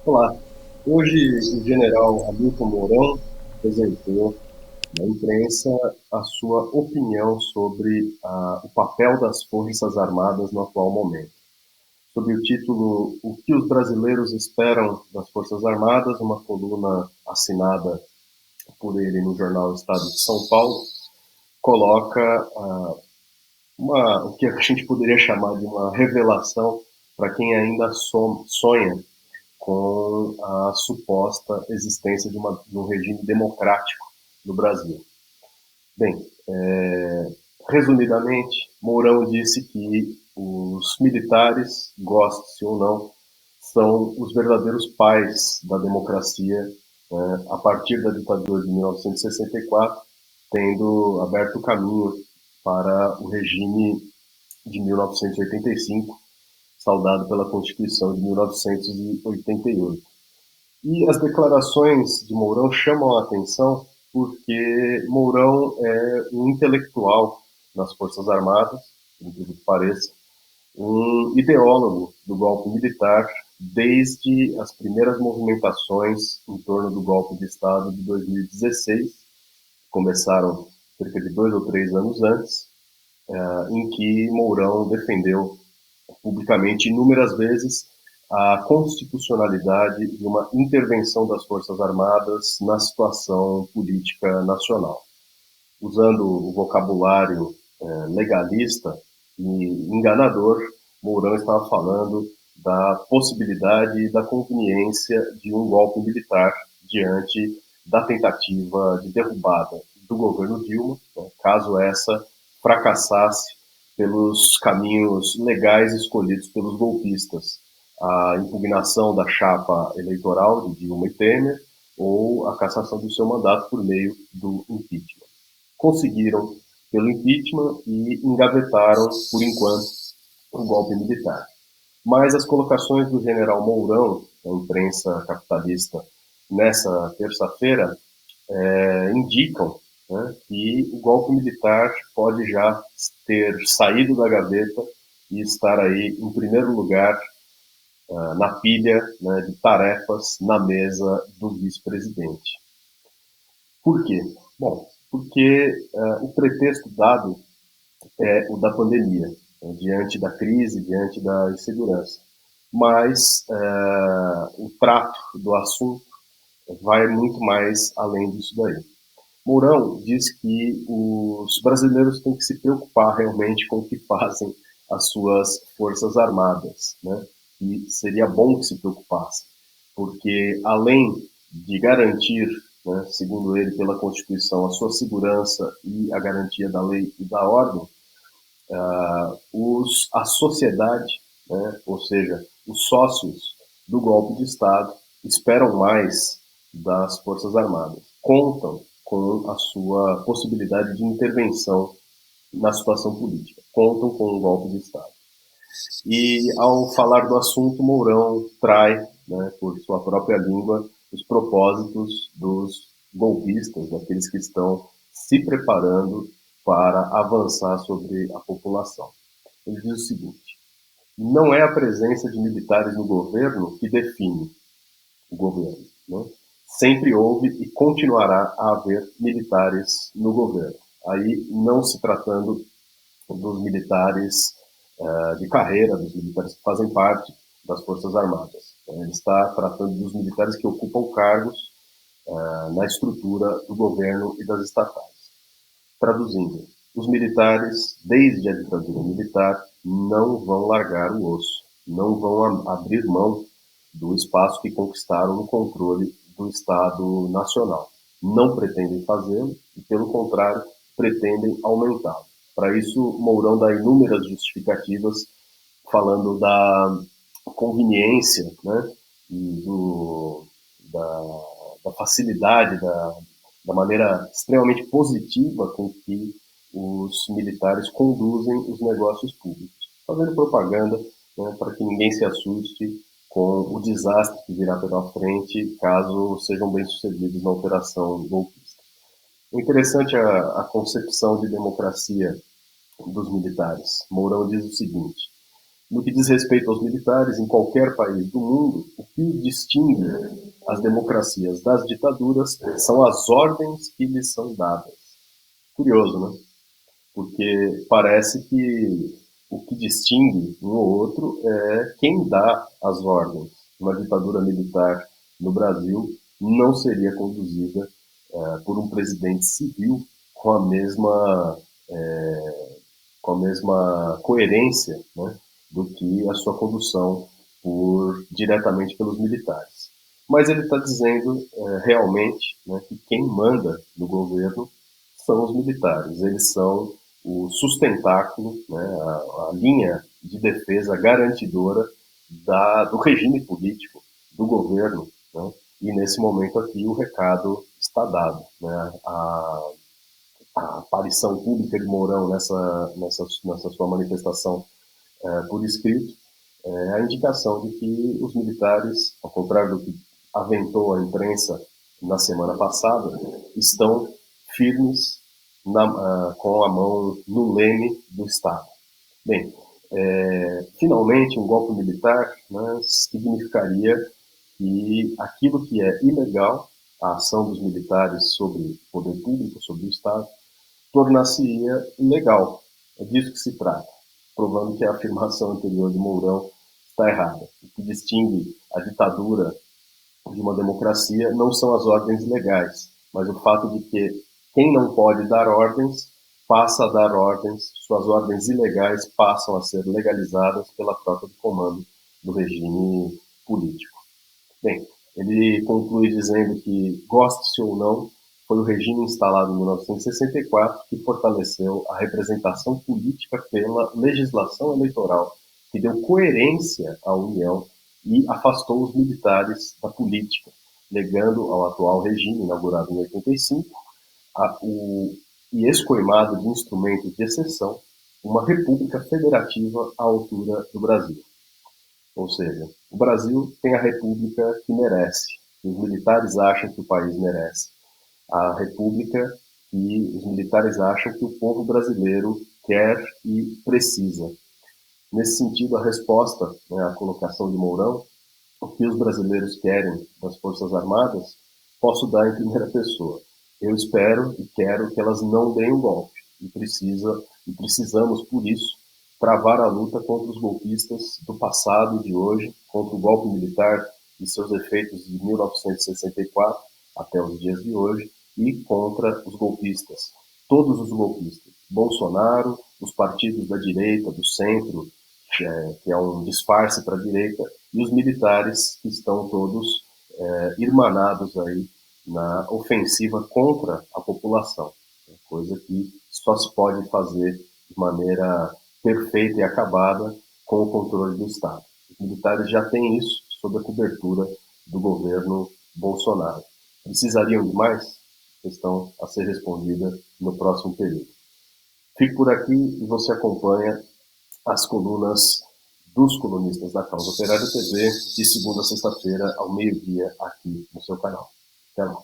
Olá, hoje o general Hamilton Mourão apresentou na imprensa a sua opinião sobre o papel das Forças Armadas no atual momento. Sob o título O que os brasileiros esperam das Forças Armadas, uma coluna assinada por ele no jornal Estado de São Paulo, coloca o que a gente poderia chamar de uma revelação para quem ainda sonha com a suposta existência de um regime democrático no Brasil. Bem, resumidamente, Mourão disse que os militares, goste-se ou não, são os verdadeiros pais da democracia, a partir da ditadura de 1964, tendo aberto o caminho para o regime de 1985, saudado pela Constituição de 1988. E as declarações de Mourão chamam a atenção porque Mourão é um intelectual nas Forças Armadas, por incrível que pareça, um ideólogo do golpe militar desde as primeiras movimentações em torno do golpe de Estado de 2016, que começaram cerca de 2 ou 3 anos antes, em que Mourão defendeu publicamente inúmeras vezes a constitucionalidade de uma intervenção das Forças Armadas na situação política nacional. Usando o vocabulário legalista e enganador, Mourão estava falando da possibilidade e da conveniência de um golpe militar diante da tentativa de derrubada do governo Dilma, né, caso essa fracassasse pelos caminhos legais escolhidos pelos golpistas, a impugnação da chapa eleitoral de Dilma e Temer ou a cassação do seu mandato por meio do impeachment. Conseguiram pelo impeachment e engavetaram, por enquanto, o golpe militar. Mas as colocações do general Mourão, da imprensa capitalista, nessa terça-feira, indicam, né, que o golpe militar pode já ter saído da gaveta e estar aí em primeiro lugar na pilha, né, de tarefas na mesa do vice-presidente. Por quê? Bom, porque o pretexto dado é o da pandemia, né, diante da crise, diante da insegurança. Mas o trato do assunto vai muito mais além disso daí. Mourão diz que os brasileiros têm que se preocupar realmente com o que fazem as suas forças armadas, né? E seria bom que se preocupassem, porque além de garantir, né, segundo ele, pela Constituição, a sua segurança e a garantia da lei e da ordem, a sociedade, né, ou seja, os sócios do golpe de Estado, esperam mais das Forças Armadas, contam com a sua possibilidade de intervenção na situação política, contam com o golpe de Estado. E ao falar do assunto, Mourão trai, né, por sua própria língua, os propósitos dos golpistas, daqueles que estão se preparando para avançar sobre a população. Ele diz o seguinte: não é a presença de militares no governo que define o governo, né? Sempre houve e continuará a haver militares no governo. Aí não se tratando dos militares de carreira, dos militares que fazem parte das Forças Armadas. Ele está tratando dos militares que ocupam cargos na estrutura do governo e das estatais. Traduzindo, os militares, desde a ditadura militar, não vão largar o osso, não vão abrir mão do espaço que conquistaram no controle do Estado Nacional. Não pretendem fazê-lo e, pelo contrário, pretendem aumentá-lo. Para isso, Mourão dá inúmeras justificativas, falando da conveniência, né, e da, da facilidade, da maneira extremamente positiva com que os militares conduzem os negócios públicos, fazendo propaganda, né, para que ninguém se assuste com o desastre que virá pela frente caso sejam bem-sucedidos na operação golpista. É interessante a concepção de democracia dos militares. Mourão diz o seguinte: No que diz respeito aos militares, em qualquer país do mundo, o que distingue as democracias das ditaduras são as ordens que lhes são dadas. Curioso, né? Porque parece que o que distingue um ou outro é quem dá as ordens. Uma ditadura militar no Brasil não seria conduzida por um presidente civil com a mesma, com a mesma coerência, né, do que a sua condução diretamente pelos militares. Mas ele está dizendo realmente, né, que quem manda no governo são os militares. Eles são o sustentáculo, né, a linha de defesa garantidora do regime político, do governo. Né, e nesse momento aqui o recado está dado. Né, a aparição pública de Mourão nessa sua manifestação por escrito é a indicação de que os militares, ao contrário do que aventou a imprensa na semana passada, estão firmes com a mão no leme do Estado. Bem, finalmente, um golpe militar, né, significaria que aquilo que é ilegal, a ação dos militares sobre o poder público, sobre o Estado, tornar-se-ia legal. É disso que se trata, provando que a afirmação anterior de Mourão está errada. O que distingue a ditadura de uma democracia não são as ordens legais, mas o fato de que quem não pode dar ordens passa a dar ordens, suas ordens ilegais passam a ser legalizadas pela troca de comando do regime político. Bem, ele conclui dizendo que, goste-se ou não, foi o regime instalado em 1964 que fortaleceu a representação política pela legislação eleitoral, que deu coerência à União e afastou os militares da política, legando ao atual regime, inaugurado em 85, e escoimado de instrumentos de exceção, uma república federativa à altura do Brasil. Ou seja, o Brasil tem a república que merece, que os militares acham que o país merece. A república que os militares acham que o povo brasileiro quer e precisa. Nesse sentido, a resposta, né, à colocação de Mourão, o que os brasileiros querem das Forças Armadas, posso dar em primeira pessoa. Eu espero e quero que elas não deem um golpe. E precisamos, por isso, travar a luta contra os golpistas do passado e de hoje, contra o golpe militar e seus efeitos de 1964 até os dias de hoje, e contra os golpistas, todos os golpistas, Bolsonaro, os partidos da direita, do centro, que é um disfarce para a direita, e os militares que estão todos irmanados aí na ofensiva contra a população, coisa que só se pode fazer de maneira perfeita e acabada com o controle do Estado. Os militares já têm isso sob a cobertura do governo Bolsonaro. Precisariam de mais? Questão a ser respondida no próximo período. Fique por aqui e você acompanha as colunas dos colunistas da Causa Operária TV, de segunda a sexta-feira, ao meio-dia, aqui no seu canal. Até lá.